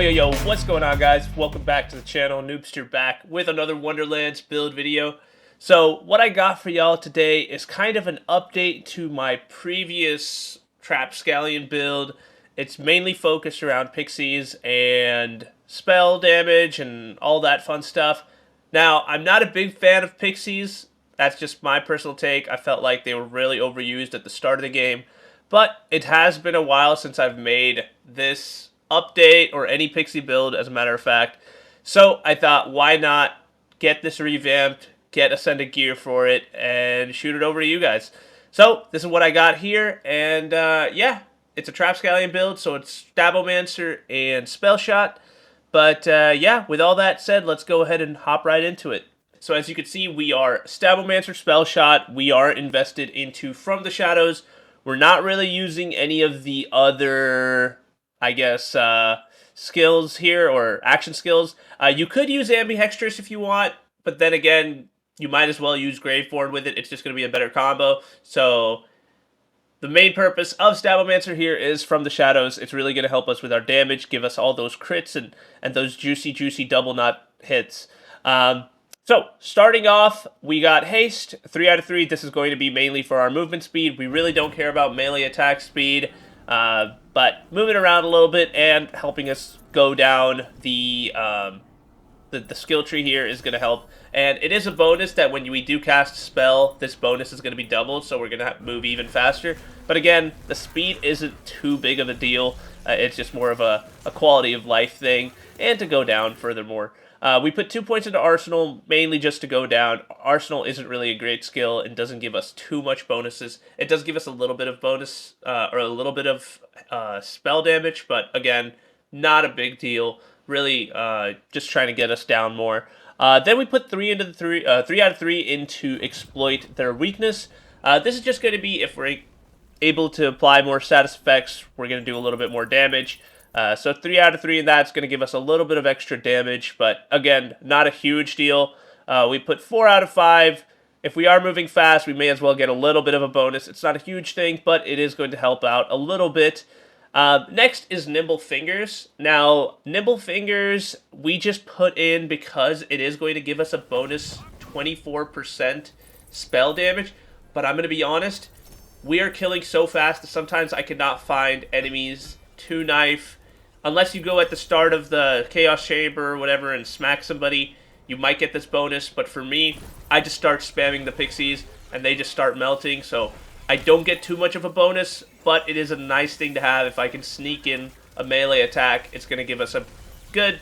Yo, what's going on, guys? Welcome back to the channel. Noobster back with another Wonderlands build video. So what I got for y'all today is kind of an update to my previous Trapscallion build. It's mainly focused around pixies and spell damage and all that fun stuff. Now, I'm not a big fan of pixies. That's just my personal take. I felt like they were really overused at the start of the game. But it has been a while since I've made this update or any pixie build, as a matter of fact. So I thought, why not get this revamped, get Ascended gear for it, and shoot it over to you guys. So this is what I got here, and yeah, it's a Trapscallion build, so it's Stabomancer and Spell Shot. But yeah, with all that said, let's go ahead and hop right into it. So as you can see, we are Stabomancer, Spell Shot. We are invested into From the Shadows. We're not really using any of the other, I guess, skills here, or action skills. You could use Ambihextrous if you want, but then again, you might as well use Graveborn with it. It's just going to be a better combo. So the main purpose of Stabomancer here is From the Shadows. It's really going to help us with our damage, give us all those crits and those juicy double knot hits. So, starting off, we got Haste, 3 out of 3. This is going to be mainly for our movement speed. We really don't care about melee attack speed, but moving around a little bit and helping us go down the skill tree here is going to help. And it is a bonus that when we do cast a spell, this bonus is going to be doubled, so we're going to move even faster. But again, the speed isn't too big of a deal. It's just more of a quality of life thing, and to go down furthermore. We put 2 points into Arsenal, mainly just to go down. Arsenal isn't really a great skill and doesn't give us too much bonuses. It does give us a little bit of bonus, or a little bit of spell damage, but again, not a big deal. Really, just trying to get us down more. Then we put 3 out of 3 into Exploit their weakness. This is just going to be if we're able to apply more status effects, we're going to do a little bit more damage. So 3 out of 3 in that's going to give us a little bit of extra damage, but again, not a huge deal. We put 4 out of 5. If we are moving fast, we may as well get a little bit of a bonus. It's not a huge thing, but it is going to help out a little bit. Next is Nimble Fingers. Now, Nimble Fingers, we just put in because it is going to give us a bonus 24% spell damage, but I'm going to be honest, we are killing so fast that sometimes I cannot find enemies to knife. Unless you go at the start of the Chaos Chamber or whatever and smack somebody, you might get this bonus. But for me, I just start spamming the pixies and they just start melting. So I don't get too much of a bonus, but it is a nice thing to have. If I can sneak in a melee attack, it's going to give us a good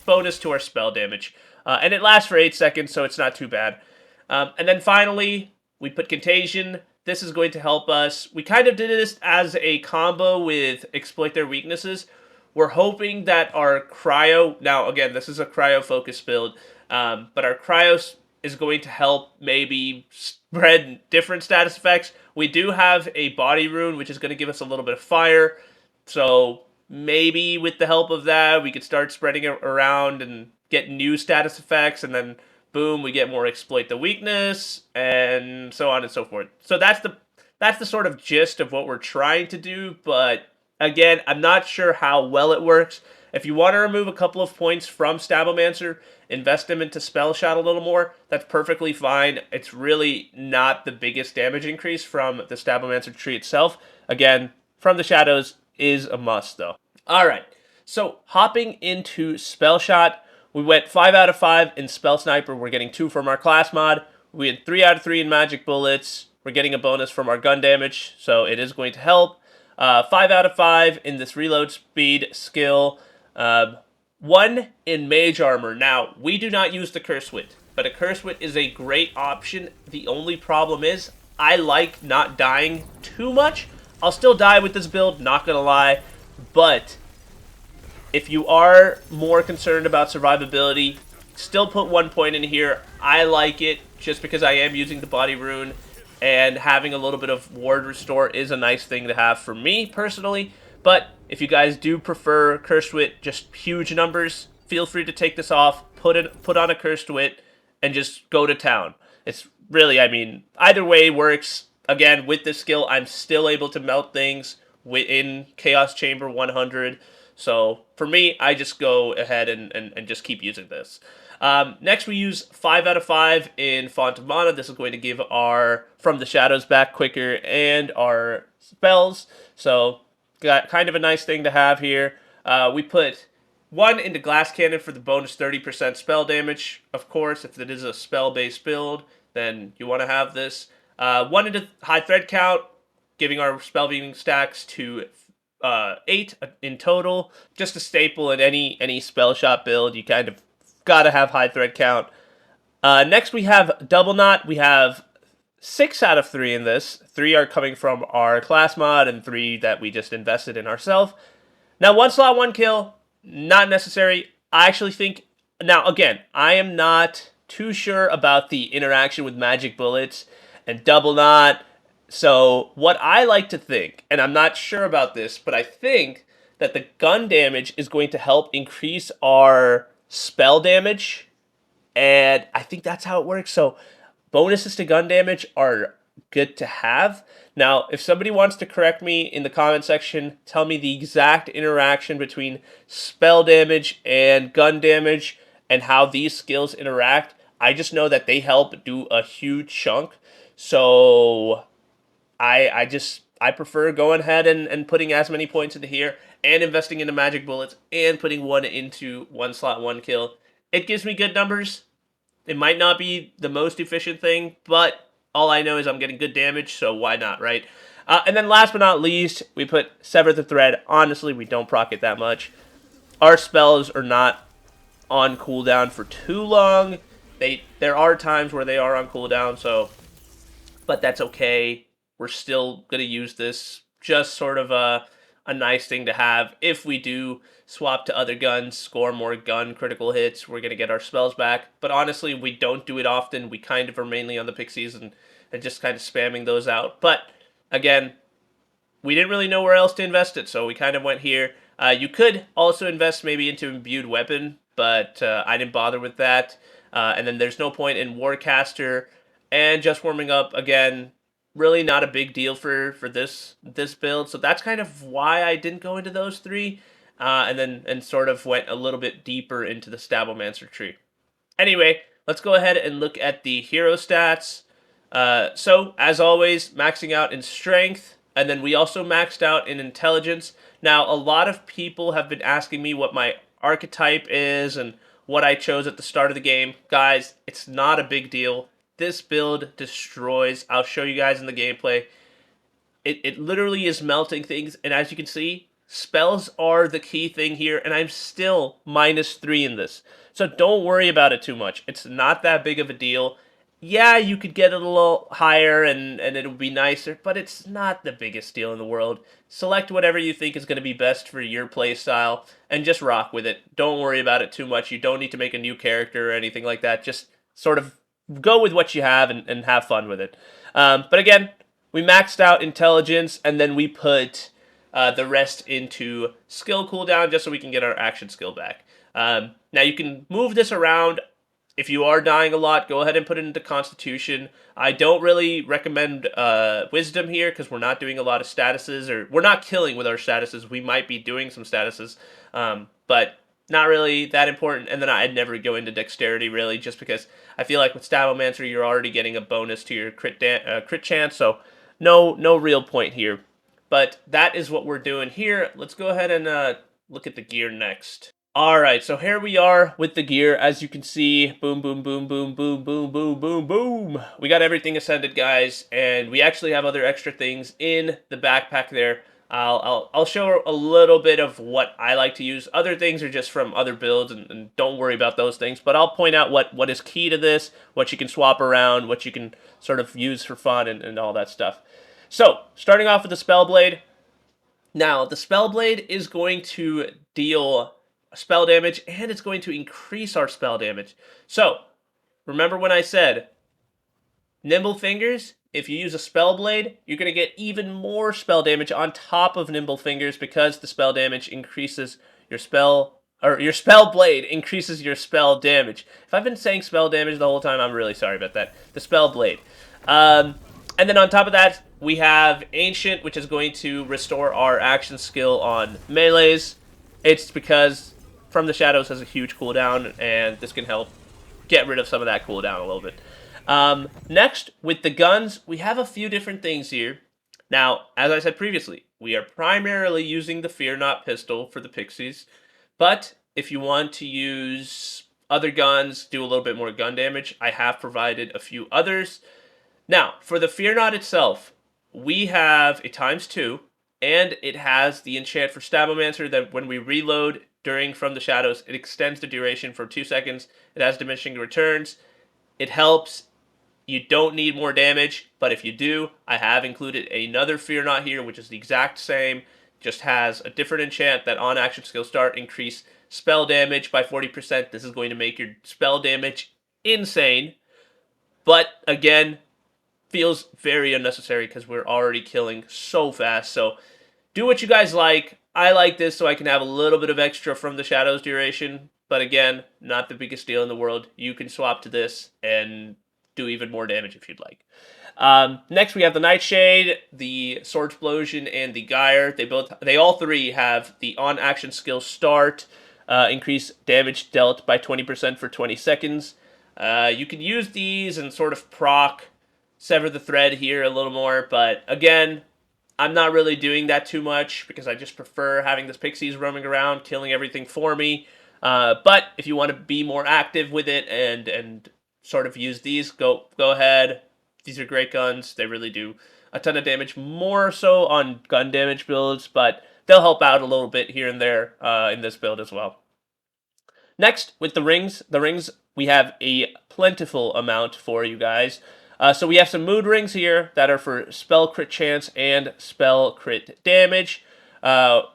bonus to our spell damage. And it lasts for 8 seconds, so it's not too bad. And then finally, we put Contagion. This is going to help us. We kind of did this as a combo with Exploit their weaknesses. We're hoping that our Cryo, now again, this is a Cryo-focused build, but our Cryo is going to help maybe spread different status effects. We do have a Body Rune, which is going to give us a little bit of fire, so maybe with the help of that, we could start spreading it around and get new status effects, and then boom, we get more Exploit the weakness, and so on and so forth. So that's the sort of gist of what we're trying to do, but again, I'm not sure how well it works. If you want to remove a couple of points from Stabomancer, invest them into Spell Shot a little more, that's perfectly fine. It's really not the biggest damage increase from the Stabomancer tree itself. Again, From the Shadows is a must, though. Alright, so hopping into Spell Shot, we went 5 out of 5 in Spell Sniper. We're getting 2 from our class mod. We had 3 out of 3 in Magic Bullets. We're getting a bonus from our gun damage, so it is going to help. 5 out of 5 in this reload speed skill. 1 in Mage Armor. Now, we do not use the Curse Wit, but a Curse Wit is a great option. The only problem is, I like not dying too much. I'll still die with this build, not gonna lie, but if you are more concerned about survivability, still put 1 point in here. I like it just because I am using the Body Rune, and having a little bit of ward restore is a nice thing to have for me personally. But if you guys do prefer Cursed Wit, just huge numbers, feel free to take this off, put on a Cursed Wit, and just go to town. It's really, I mean, either way works. Again, with this skill, I'm still able to melt things within Chaos Chamber 100. So for me, I just go ahead and just keep using this. Next, we use 5 out of 5 in Font of Mana. This is going to give our From the Shadows back quicker and our spells. So got kind of a nice thing to have here. We put 1 into Glass Cannon for the bonus 30% spell damage. Of course, if it is a spell-based build, then you want to have this. 1 into High Thread Count, giving our spell beaming stacks to 8 in total. Just a staple in any spell shot build. You kind of gotta have high thread count. Next we have Double Knot. We have 6 out of 3 in this. 3 are coming from our class mod, and 3 that we just invested in ourselves. Now, 1 slot, 1 kill, not necessary. I actually think... Now, again, I am not too sure about the interaction with magic bullets and Double Knot. So, what I like to think, and I'm not sure about this, but I think that the gun damage is going to help increase our spell damage, and I think that's how it works. So, bonuses to gun damage are good to have. Now, if somebody wants to correct me in the comment section, tell me the exact interaction between spell damage and gun damage and how these skills interact. I just know that they help do a huge chunk. So I prefer going ahead and putting as many points into here and investing into magic bullets and putting 1 into 1 slot 1 kill. It gives me good numbers. It might not be the most efficient thing, but all I know is I'm getting good damage, so why not, right? And then last but not least, we put Sever the Thread. Honestly, we don't proc it that much. Our spells are not on cooldown for too long. There are times where they are on cooldown, so, but that's okay. We're still going to use this, just sort of a nice thing to have. If we do swap to other guns, score more gun critical hits, we're going to get our spells back. But honestly, we don't do it often. We kind of are mainly on the pixies and just kind of spamming those out. But again, we didn't really know where else to invest it, so we kind of went here. You could also invest maybe into Imbued Weapon, but I didn't bother with that. And then there's no point in Warcaster and Just Warming Up. Again, really not a big deal for this build, so that's kind of why I didn't go into those 3, and sort of went a little bit deeper into the Stabomancer tree. Anyway, let's go ahead and look at the hero stats. So, as always, maxing out in strength, and then we also maxed out in intelligence. Now, a lot of people have been asking me what my archetype is and what I chose at the start of the game. Guys, it's not a big deal. This build destroys. I'll show you guys in the gameplay. It literally is melting things, and as you can see, spells are the key thing here, and I'm still -3 in this. So don't worry about it too much. It's not that big of a deal. Yeah, you could get it a little higher, and it'll be nicer, but it's not the biggest deal in the world. Select whatever you think is going to be best for your playstyle, and just rock with it. Don't worry about it too much. You don't need to make a new character or anything like that. Just sort of go with what you have and have fun with it. But again, we maxed out intelligence, and then we put the rest into skill cooldown just so we can get our action skill back. Now you can move this around. If you are dying a lot, go ahead and put it into Constitution. I don't really recommend Wisdom here because we're not doing a lot of statuses, or we're not killing with our statuses. We might be doing some statuses, but not really that important. And then I'd never go into Dexterity, really, just because I feel like with Stabomancer, you're already getting a bonus to your crit chance, so no real point here. But that is what we're doing here. Let's go ahead and look at the gear next. Alright, so here we are with the gear. As you can see, boom, boom, boom, boom, boom, boom, boom, boom, boom. We got everything ascended, guys, and we actually have other extra things in the backpack there. I'll show a little bit of what I like to use. Other things are just from other builds, and don't worry about those things. But I'll point out what is key to this, what you can swap around, what you can sort of use for fun, and all that stuff. So, starting off with the Spellblade. Now, the Spellblade is going to deal spell damage, and it's going to increase our spell damage. So, remember when I said Nimble Fingers? If you use a spell blade, you're going to get even more spell damage on top of Nimble Fingers because the spell damage increases your spell, or your spell blade increases your spell damage. If I've been saying spell damage the whole time, I'm really sorry about that. The spell blade. And then on top of that, we have Ancient, which is going to restore our action skill on melees. It's because From the Shadows has a huge cooldown, and this can help get rid of some of that cooldown a little bit. Next, with the guns, we have a few different things here. Now, as I said previously, we are primarily using the Fear Not pistol for the Pixies, but if you want to use other guns, do a little bit more gun damage, I have provided a few others. Now, for the Fear Not itself, we have a ×2, and it has the enchant for Stabomancer that when we reload during From the Shadows, it extends the duration for 2 seconds. It has diminishing returns. It helps. You don't need more damage, but if you do, I have included another Fear Not here, which is the exact same, just has a different enchant that on action skill start increase spell damage by 40%. This is going to make your spell damage insane, but again, feels very unnecessary because we're already killing so fast. So do what you guys like. I like this so I can have a little bit of extra From the Shadows duration, but again, not the biggest deal in the world. You can swap to this and do even more damage if you'd like. Next, we have the Nightshade, the Sword Explosion, and the Gyre. They all three have the on-action skill start, increase damage dealt by 20% for 20 seconds. You can use these and sort of proc Sever the Thread here a little more, but again, I'm not really doing that too much because I just prefer having the Pixies roaming around, killing everything for me. But if you want to be more active with it and sort of use these, go ahead. These are great guns. They really do a ton of damage, more so on gun damage builds, but they'll help out a little bit here and there in this build as well. Next, with the rings we have a plentiful amount for you guys. So we have some mood rings here that are for spell crit chance and spell crit damage. Wow,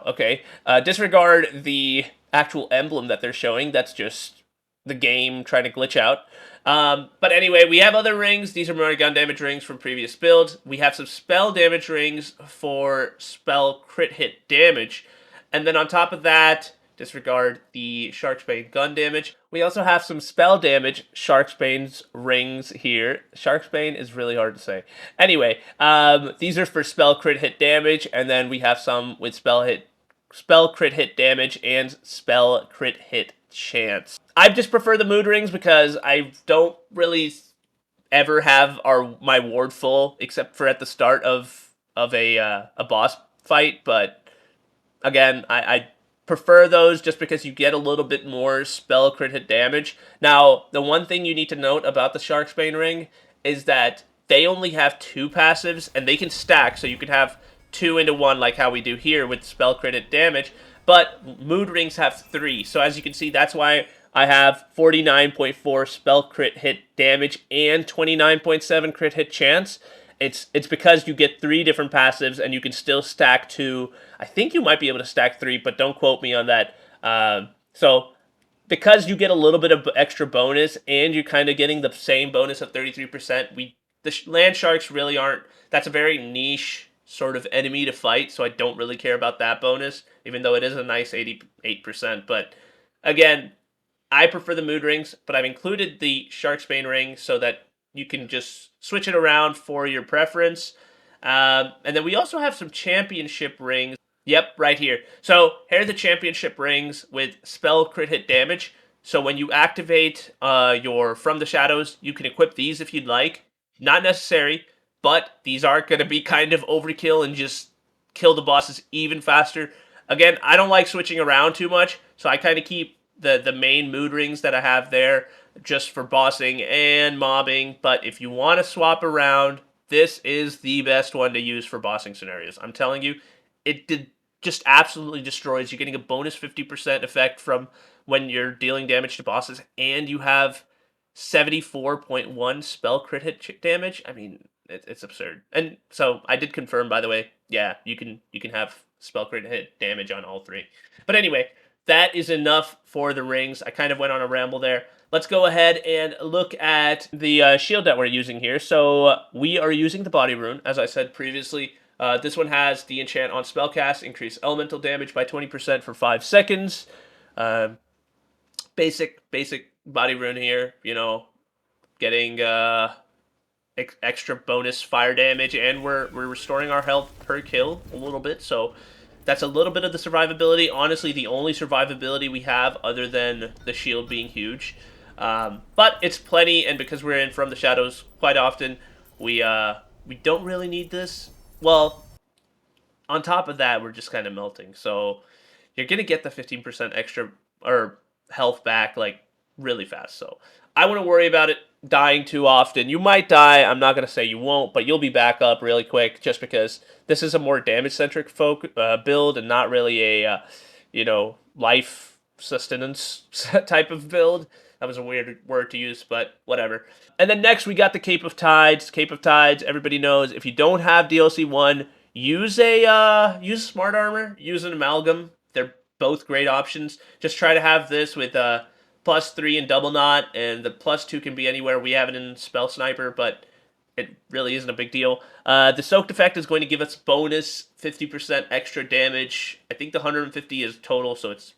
okay. Disregard the actual emblem that they're showing. That's just the game trying to glitch out. But anyway, we have other rings. These are more gun damage rings from previous builds. We have some spell damage rings for spell crit hit damage. And then on top of that, disregard the Sharksbane gun damage. We also have some spell damage Sharksbane's rings here. Sharksbane is really hard to say. Anyway, these are for spell crit hit damage, and then we have some with spell crit hit damage and spell crit hit chance. I just prefer the mood rings because I don't really ever have my ward full except for at the start of a boss fight, but again, I prefer those just because you get a little bit more spell crit hit damage. Now, the one thing you need to note about the Sharksbane ring is that they only have 2 passives, and they can stack, so you can have 2 into 1 like how we do here with spell crit hit damage, but mood rings have 3. So as you can see, that's why I have 49.4 spell crit hit damage and 29.7 crit hit chance. It's because you get 3 different passives and you can still stack 2. I think you might be able to stack 3, but don't quote me on that. So because you get a little bit of extra bonus and you're kind of getting the same bonus of 33%, the land sharks really aren't. That's a very niche sort of enemy to fight, so I don't really care about that bonus, even though it is a nice 88%. But again, I prefer the mood rings, but I've included the Sharksbane ring so that you can just switch it around for your preference. And then we also have some championship rings. Yep, right here. So here are the championship rings with spell crit hit damage. So when you activate your From the Shadows, you can equip these if you'd like. Not necessary, but these are going to be kind of overkill and just kill the bosses even faster. Again, I don't like switching around too much, so I kind of keep the main mood rings that I have there just for bossing and mobbing. But if you want to swap around, this is the best one to use for bossing scenarios. I'm telling you, just absolutely destroys. You're getting a bonus 50% effect from when you're dealing damage to bosses, and you have 74.1 spell crit hit damage. I mean, it's absurd. And so I did confirm, by the way. Yeah, you can have spell crit hit damage on all 3. But anyway, that is enough for the rings. I kind of went on a ramble there. Let's go ahead and look at the shield that we're using here. So we are using the body rune, as I said previously. This one has the enchant on spellcast, increase elemental damage by 20% for 5 seconds. Basic body rune here, you know, getting extra bonus fire damage, and we're restoring our health per kill a little bit, so That's a little bit of the survivability. Honestly, the only survivability we have other than the shield being huge. But it's plenty, and because we're in From the Shadows quite often, we don't really need this. Well, on top of that, we're just kind of melting. So you're gonna get the 15% extra or health back like really fast. So I wouldn't worry about it dying too often. You might die. I'm not gonna say you won't, but you'll be back up really quick just because this is a more damage centric build and not really a life sustenance type of build. That was a weird word to use, but whatever. And then next we got the Cape of Tides. Cape of Tides, everybody knows if you don't have DLC 1, use smart armor, use an amalgam. They're both great options. Just try to have this with +3 and double knot, and the +2 can be anywhere. We have it in spell sniper, but it really isn't a big deal. The soaked effect is going to give us bonus 50% extra damage. I think the 150 is total, so it's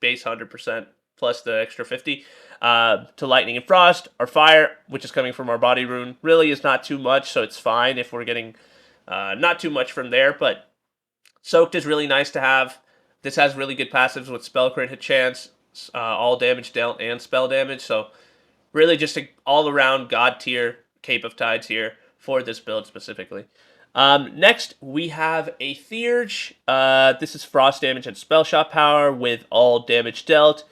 base 100% plus the extra 50 to lightning and frost. Our fire, which is coming from our body rune, really is not too much, so it's fine if we're getting not too much from there. But soaked is really nice to have. This has really good passives with spell crit hit chance, all damage dealt, and spell damage. So really just an all-around god tier Cape of Tides here for this build specifically. Next, we have a Theurge. This is frost damage and spell shot power with all damage dealt.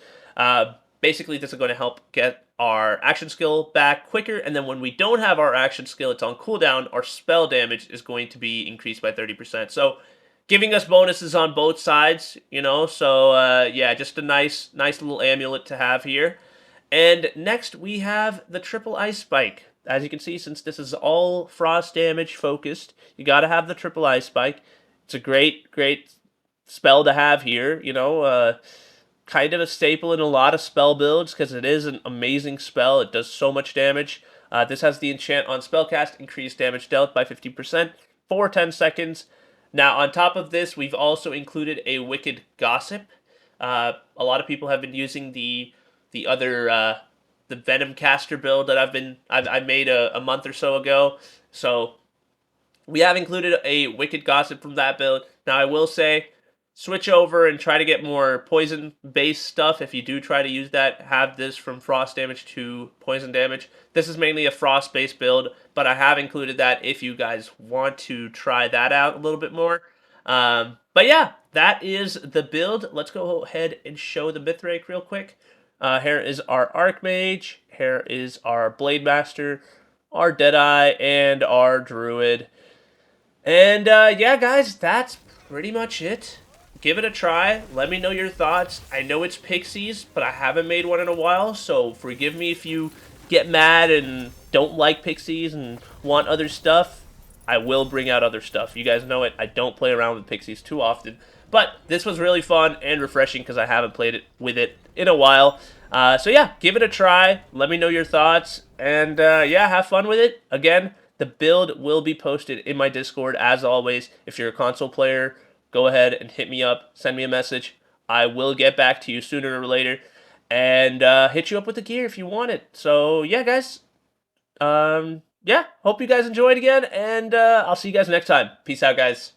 Basically, this is going to help get our action skill back quicker, and then when we don't have our action skill, it's on cooldown, our spell damage is going to be increased by 30%. So giving us bonuses on both sides, so yeah, just a nice little amulet to have here. And next, we have the triple ice spike. As you can see, since this is all frost damage focused, you got to have the triple ice spike. It's a great spell to have here, kind of a staple in a lot of spell builds because it is an amazing spell. It does so much damage. This has the enchant on spellcast, increased damage dealt by 50% for 10 seconds. Now, on top of this, we've also included a Wicked Gossip. A lot of people have been using the other the Venom Caster build that I made a month or so ago. So we have included a Wicked Gossip from that build. Now, I will say, switch over and try to get more poison-based stuff. If you do try to use that, have this from frost damage to poison damage. This is mainly a frost-based build, but I have included that if you guys want to try that out a little bit more. But yeah, that is the build. Let's go ahead and show the Mithrake real quick. Here is our Archmage. Here is our Blade Master, our Deadeye, and our Druid. And yeah, guys, that's pretty much it. Give it a try. Let me know your thoughts. I know it's Pixies, but I haven't made one in a while, so forgive me if you get mad and don't like Pixies and want other stuff. I will bring out other stuff. You guys know it. I don't play around with Pixies too often. But this was really fun and refreshing because I haven't played with it in a while. So yeah, give it a try. Let me know your thoughts. And yeah, have fun with it. Again, the build will be posted in my Discord as always. If you're a console player, go ahead and hit me up. Send me a message. I will get back to you sooner or later. And hit you up with the gear if you want it. So yeah, guys. Yeah, hope you guys enjoyed again. And I'll see you guys next time. Peace out, guys.